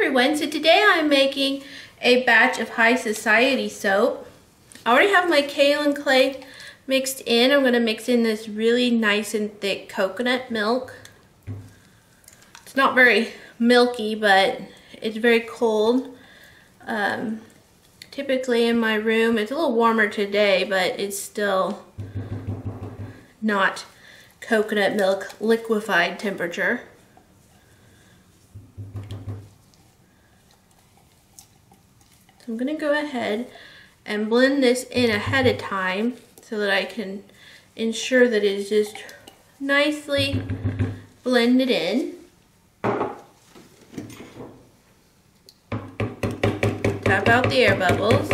everyone, so today I'm making a batch of high society soap. I already have my kaolin clay mixed in. I'm going to mix in this really nice and thick coconut milk. It's not very milky, but it's very cold. Typically in my room, it's a little warmer today, but it's still not coconut milk liquefied temperature. So I'm going to go ahead and blend this in ahead of time so that I can ensure that it is just nicely blended in. Tap out the air bubbles.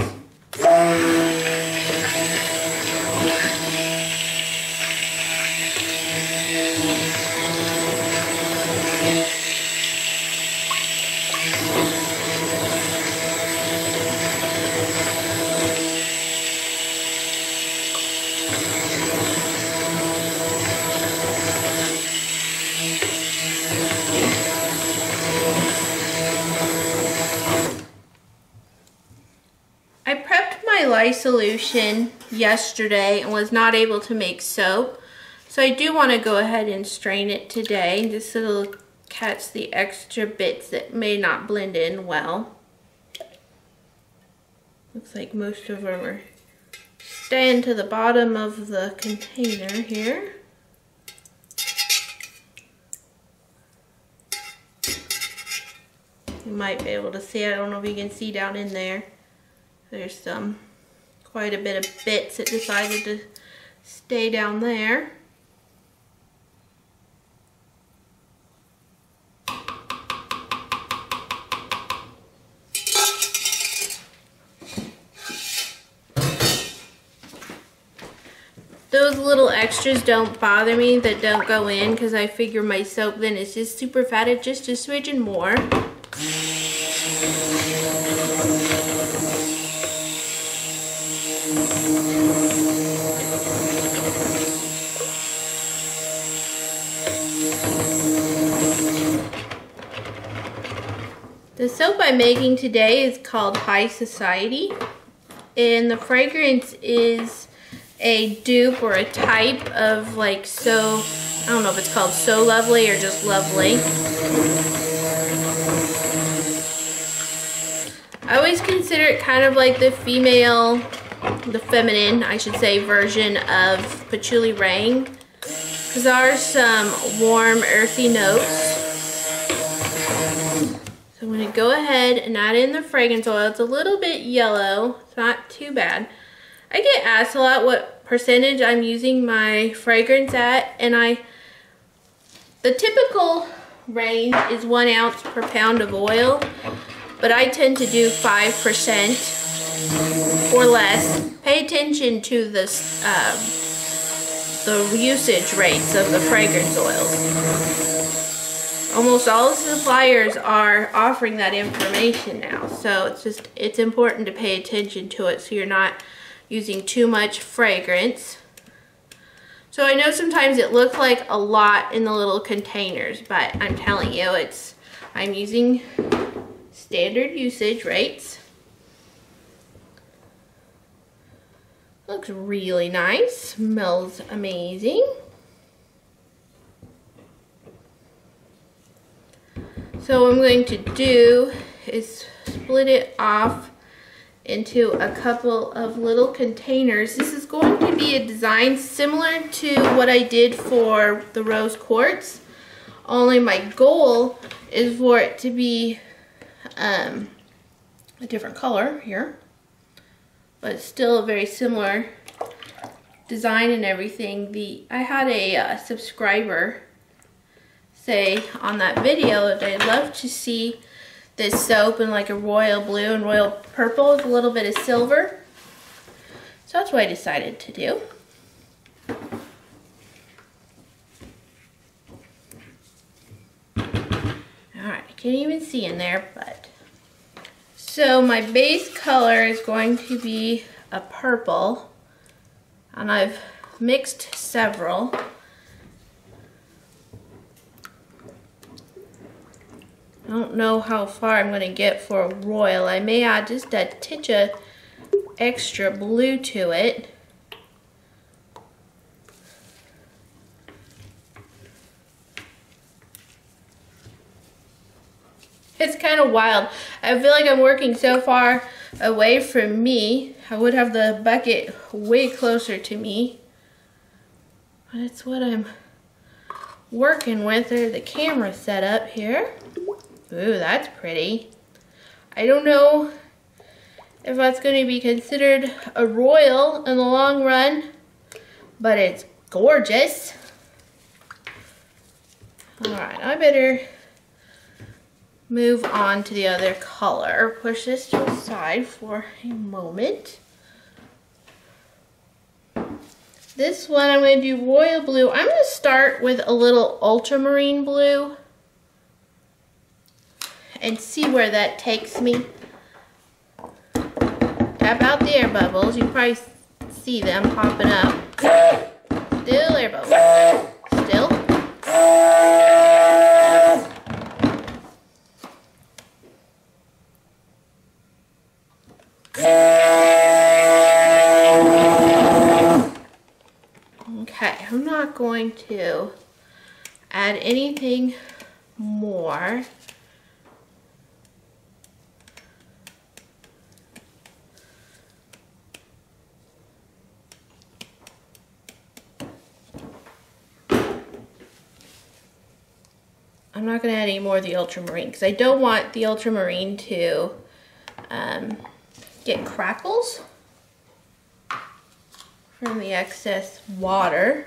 I prepped my lye solution yesterday and was not able to make soap, so I do want to go ahead and strain it today just so it'll catch the extra bits that may not blend in well. Looks like most of them are staying to the bottom of the container here. You might be able to see, I don't know if you can see down in there. There's quite a bit of bits that decided to stay down there. Those little extras don't bother me that don't go in because I figure my soap then is just super fatted, just a smidgen more. The soap I'm making today is called High Society, and the fragrance is a dupe or a type of like So, I don't know if it's called So Lovely or just Lovely. I always consider it kind of like the feminine, I should say, version of Patchouli Rain, because there are some warm, earthy notes. So I'm going to go ahead and add in the fragrance oil. It's a little bit yellow. It's not too bad. I get asked a lot what percentage I'm using my fragrance at, and the typical range is 1 ounce per pound of oil, but I tend to do 5% or less. Pay attention to the usage rates of the fragrance oils. Almost all the suppliers are offering that information now, so it's important to pay attention to it so you're not using too much fragrance. So I know sometimes it looks like a lot in the little containers, but I'm telling you, I'm using standard usage rates. Looks really nice, smells amazing. So what I'm going to do is split it off into a couple of little containers. This is going to be a design similar to what I did for the rose quartz, only my goal is for it to be a different color here, but it's still a very similar design and everything. I had a subscriber say on that video that they'd love to see this soap in like a royal blue and royal purple with a little bit of silver. So that's what I decided to do. Alright, I can't even see in there, but. So my base color is going to be a purple, and I've mixed several. I don't know how far I'm going to get for a royal. I may add just a titch of extra blue to it. It's kind of wild. I feel like I'm working so far away from me. I would have the bucket way closer to me. But it's what I'm working with. There's the camera set up here. Ooh, that's pretty. I don't know if that's going to be considered a royal in the long run, but it's gorgeous. Alright, I better move on to the other color. Push this to the side for a moment. This one I'm going to do royal blue. I'm going to start with a little ultramarine blue and see where that takes me. Tap out the air bubbles. You can probably see them popping up. Still air bubbles. Still. Okay, I'm not going to add anything more. I'm not going to add any more of the ultramarine because I don't want the ultramarine to get crackles from the excess water.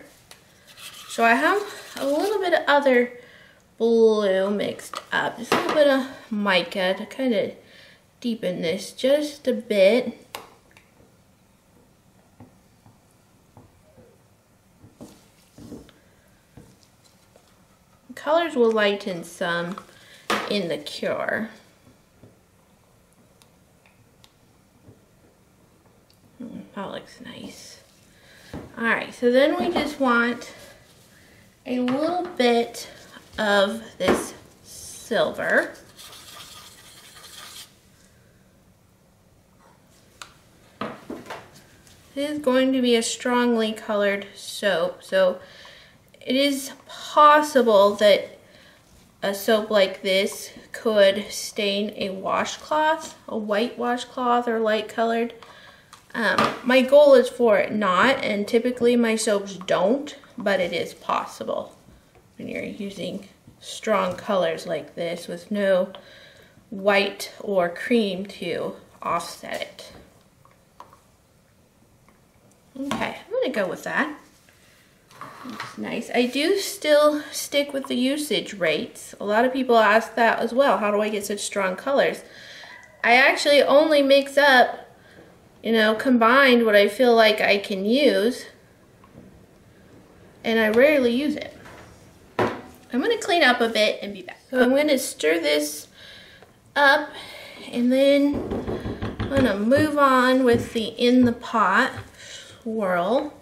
So I have a little bit of other blue mixed up. Just a little bit of mica to kind of deepen this just a bit. Colors will lighten some in the cure. That looks nice. Alright, so then we just want a little bit of this silver. It is going to be a strongly colored soap, so it is possible that a soap like this could stain a washcloth, a white washcloth or light colored. My goal is for it not, and typically my soaps don't, but it is possible when you're using strong colors like this with no white or cream to offset it. Okay, I'm going to go with that. That's nice. I do still stick with the usage rates. A lot of people ask that as well. How do I get such strong colors? I actually only mix up, you know, combined what I feel like I can use, and I rarely use it. I'm going to clean up a bit and be back. So I'm going to stir this up, and then I'm going to move on with the in the pot swirl.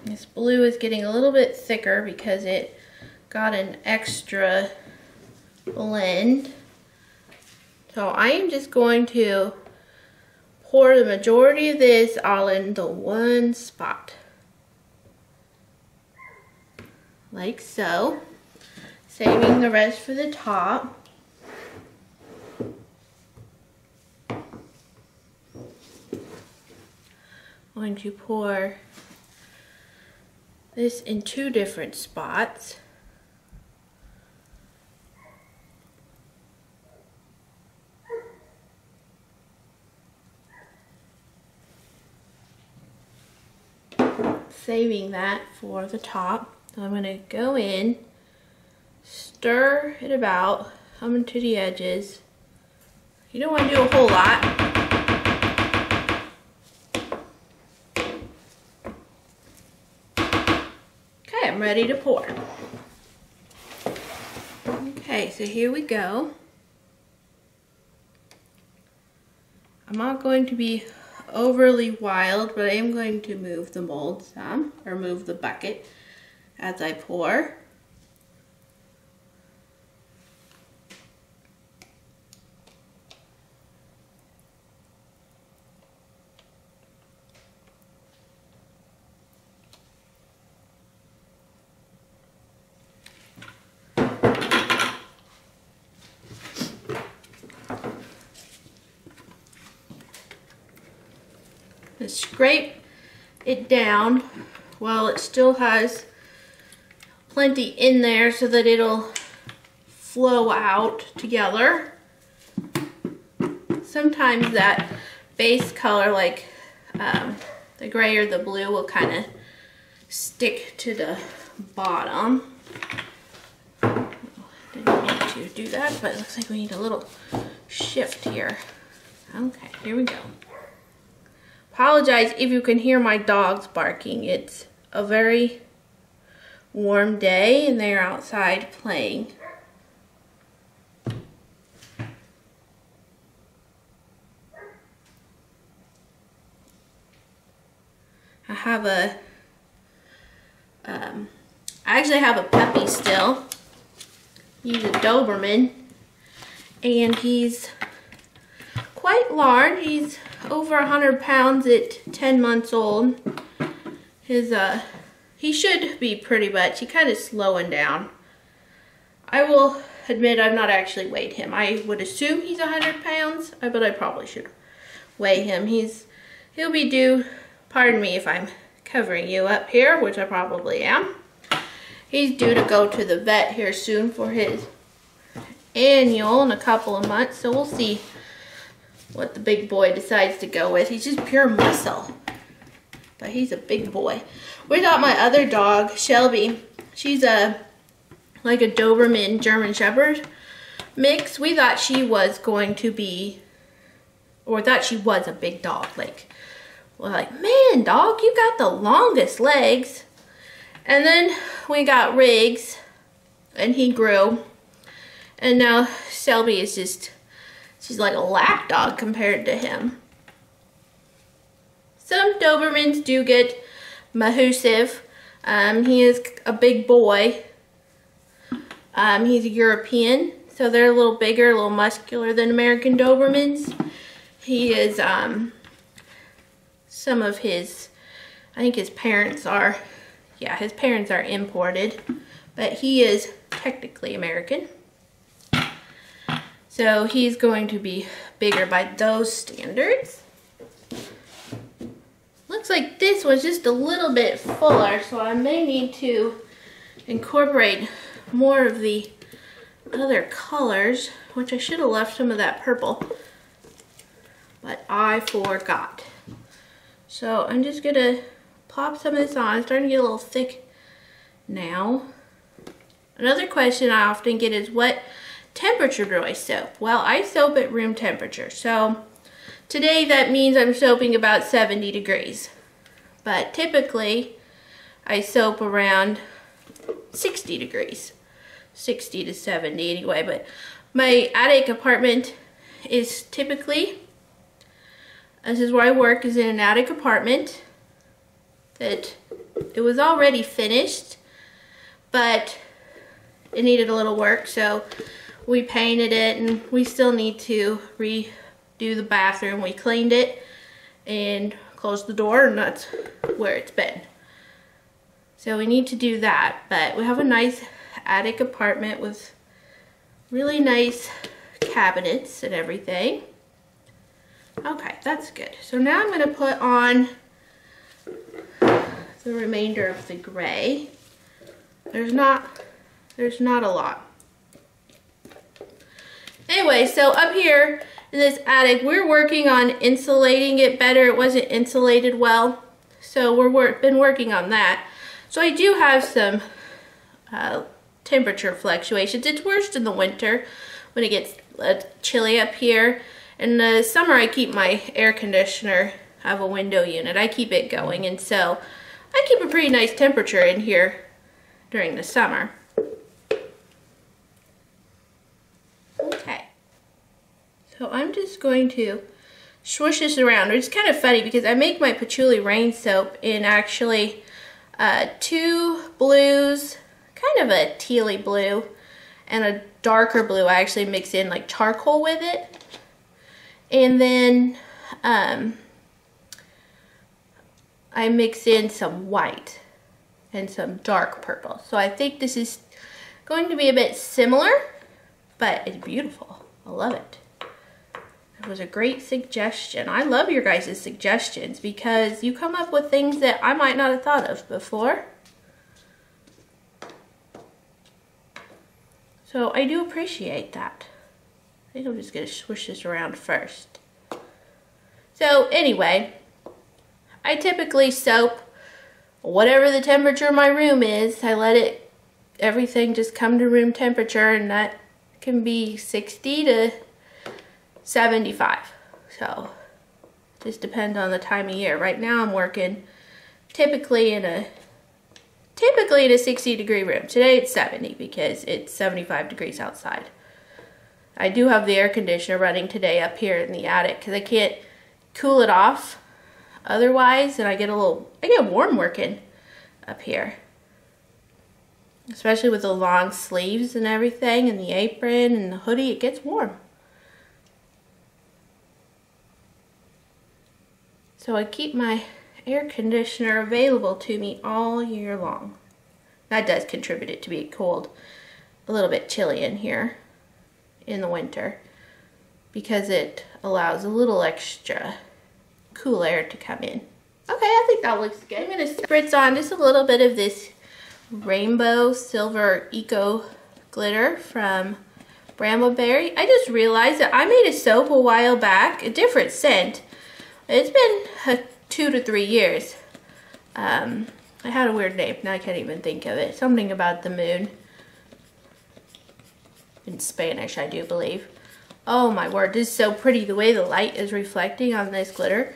This blue is getting a little bit thicker because it got an extra blend. So I am just going to pour the majority of this all in the one spot. Like so. Saving the rest for the top. I'm going to pour this in two different spots. Saving that for the top. So I'm going to go in, stir it about, come into the edges. You don't want to do a whole lot. Okay, I'm ready to pour. Okay, so here we go. I'm not going to be overly wild, but I am going to move the mold some, or move the bucket. as I pour. And scrape it down while it still has plenty in there so that it'll flow out together. Sometimes that base color, like the gray or the blue, will kind of stick to the bottom. Didn't mean to do that, but it looks like we need a little shift here. Okay, here we go. Apologize if you can hear my dogs barking. It's a very warm day and they're outside playing. I actually have a puppy still. He's a Doberman and he's quite large. He's over 100 pounds at 10 months old. He should be pretty much, he kind of slowing down. I will admit I've not actually weighed him. I would assume he's 100 pounds, but I probably should weigh him. He'll be due, pardon me if I'm covering you up here, which I probably am. He's due to go to the vet here soon for his annual in a couple of months, so we'll see what the big boy decides to go with. He's just pure muscle, but he's a big boy. We got my other dog, Shelby. She's like a Doberman German Shepherd mix. We thought she was going to be, or thought she was a big dog. Like, we're like, man, dog, you got the longest legs. And then we got Riggs, and he grew. And now Shelby is just, she's like a lap dog compared to him. Some Dobermans do get massive. He is a big boy. He's a European, so they're a little bigger, a little muscular than American Dobermans. He is, some of his, I think his parents are, yeah, his parents are imported, but he is technically American. So he's going to be bigger by those standards. Looks like this was just a little bit fuller, so I may need to incorporate more of the other colors, which I should have left some of that purple, but I forgot. So I'm just gonna pop some of this on. It's starting to get a little thick now. Another question I often get is, what temperature do I soap? Well, I soap at room temperature. So today that means I'm soaping about 70 degrees. But typically I soap around 60 degrees. 60 to 70 anyway. But my attic apartment is typically, this is where I work, is in an attic apartment that it was already finished, but it needed a little work, so we painted it, and we still need to redo the bathroom. We cleaned it and closed the door, and that's where it's been. So we need to do that, but we have a nice attic apartment with really nice cabinets and everything. Okay, that's good. So now I'm going to put on the remainder of the gray. There's not a lot. Anyway, so up here in this attic, we're working on insulating it better. It wasn't insulated well, so we've been working on that. So I do have some temperature fluctuations. It's worst in the winter when it gets chilly up here. In the summer, I keep my air conditioner, I have a window unit, I keep it going, and so I keep a pretty nice temperature in here during the summer. Okay, so I'm just going to swoosh this around. It's kind of funny because I make my patchouli rain soap in actually 2 blues, kind of a tealy blue, and a darker blue. I actually mix in like charcoal with it. And then I mix in some white and some dark purple. So I think this is going to be a bit similar, but it's beautiful. I love it. It was a great suggestion. I love your guys' suggestions because you come up with things that I might not have thought of before. So I do appreciate that. I think I'm just going to swish this around first. So anyway, I typically soap whatever the temperature of my room is. I let everything just come to room temperature, and that can be 60 to 75. So just depends on the time of year. Right now I'm working typically in a 60-degree room. Today it's 70 because it's 75 degrees outside. I do have the air conditioner running today up here in the attic because I can't cool it off otherwise, and I get warm working up here. Especially with the long sleeves and everything, and the apron and the hoodie, it gets warm. So I keep my air conditioner available to me all year long. That does contribute it to be cold, a little bit chilly in here in the winter, because it allows a little extra cool air to come in. Okay, I think that looks good. I'm going to spritz on just a little bit of this rainbow silver eco glitter from Bramble Berry. I just realized that I made a soap a while back, a different scent. It's been 2 to 3 years. I had a weird name, now I can't even think of it. Something about the moon. In Spanish, I do believe. Oh my word, this is so pretty. The way the light is reflecting on this glitter.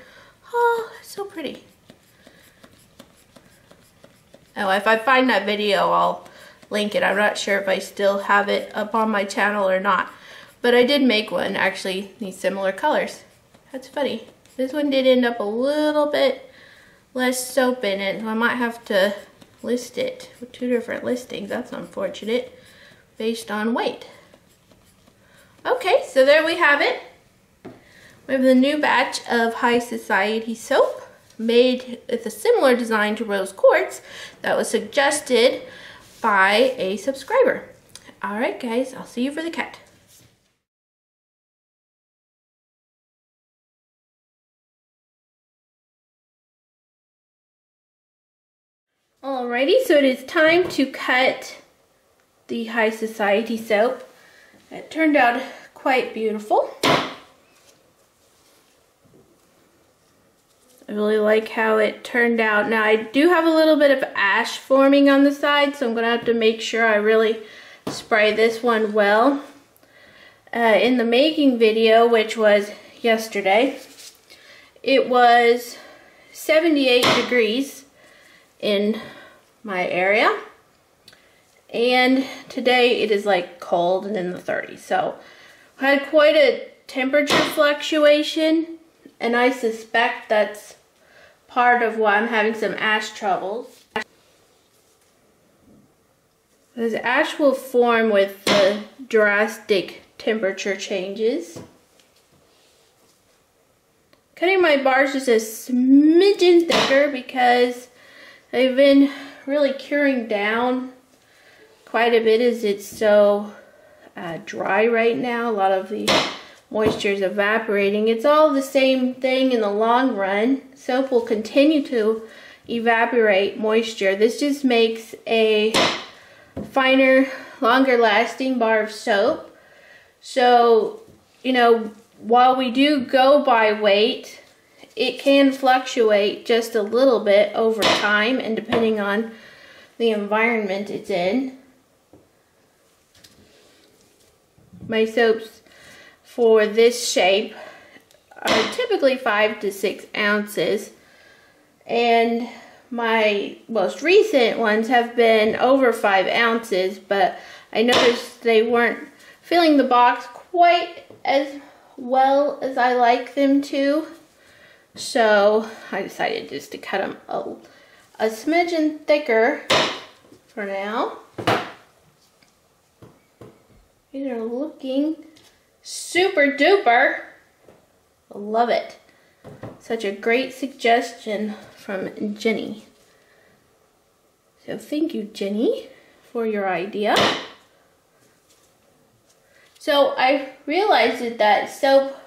Oh, it's so pretty. Oh, if I find that video, I'll link it. I'm not sure if I still have it up on my channel or not. But I did make one, actually, these similar colors. That's funny. This one did end up a little bit less soap in it. I might have to list it with 2 different listings. That's unfortunate, based on weight. Okay, so there we have it. We have the new batch of High Society soap made with a similar design to rose quartz that was suggested by a subscriber. Alright guys, I'll see you for the cut. Alrighty, so it is time to cut the High Society soap. It turned out quite beautiful. I really like how it turned out. Now I do have a little bit of ash forming on the side, so I'm going to have to make sure I really spray this one well. In the making video, which was yesterday, it was 78 degrees in my area, and today it is like cold and in the 30s. So I had quite a temperature fluctuation, and I suspect that's part of why I'm having some ash troubles. Because ash will form with the drastic temperature changes. Cutting my bars just a smidgen thicker because they've been really curing down quite a bit as it's so dry right now. A lot of the moisture is evaporating. It's all the same thing in the long run. Soap will continue to evaporate moisture. This just makes a finer, longer lasting bar of soap. So, you know, while we do go by weight, it can fluctuate just a little bit over time and depending on the environment it's in. My soaps for this shape are typically 5 to 6 ounces, and my most recent ones have been over 5 ounces, but I noticed they weren't filling the box quite as well as I like them to, so I decided just to cut them a smidgen thicker for now. These are looking super duper. I love it. Such a great suggestion from Jenny. So thank you, Jenny, for your idea. So I realized that soap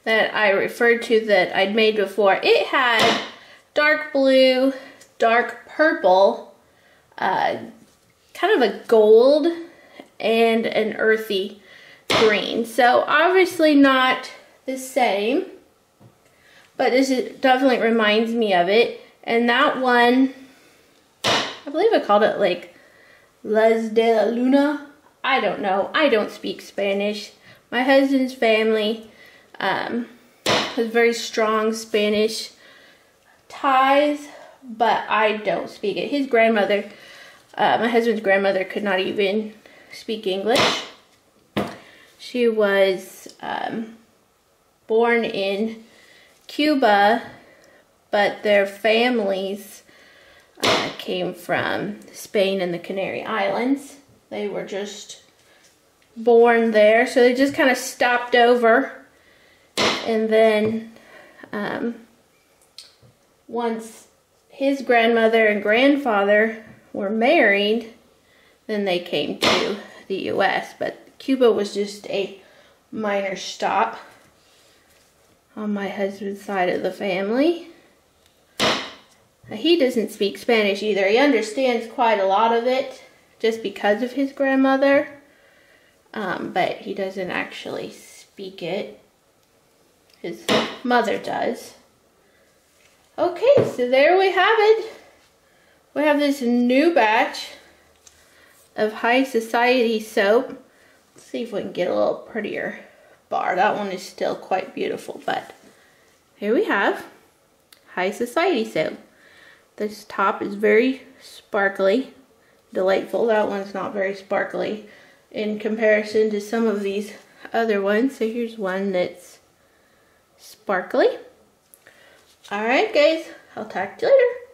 that I referred to that I'd made before, it had dark blue, dark purple, kind of a gold, and an earthy green. So obviously not the same, but this definitely reminds me of it. And that one, I believe I called it like Les de la Luna. I don't know. I don't speak Spanish. My husband's family has very strong Spanish ties, but I don't speak it. His grandmother, my husband's grandmother, could not even speak English. She was born in Cuba, but their families came from Spain and the Canary Islands. They were just born there, so they just kind of stopped over. And then once his grandmother and grandfather were married, then they came to the U.S. But Cuba was just a minor stop on my husband's side of the family. He doesn't speak Spanish either. He understands quite a lot of it just because of his grandmother, but he doesn't actually speak it. His mother does. Okay, so there we have it. We have this new batch of High Society soap. Let's see if we can get a little prettier bar. That one is still quite beautiful, but here we have High Society soap. This top is very sparkly, delightful. That one's not very sparkly in comparison to some of these other ones. So here's one that's sparkly. Alright guys, I'll talk to you later.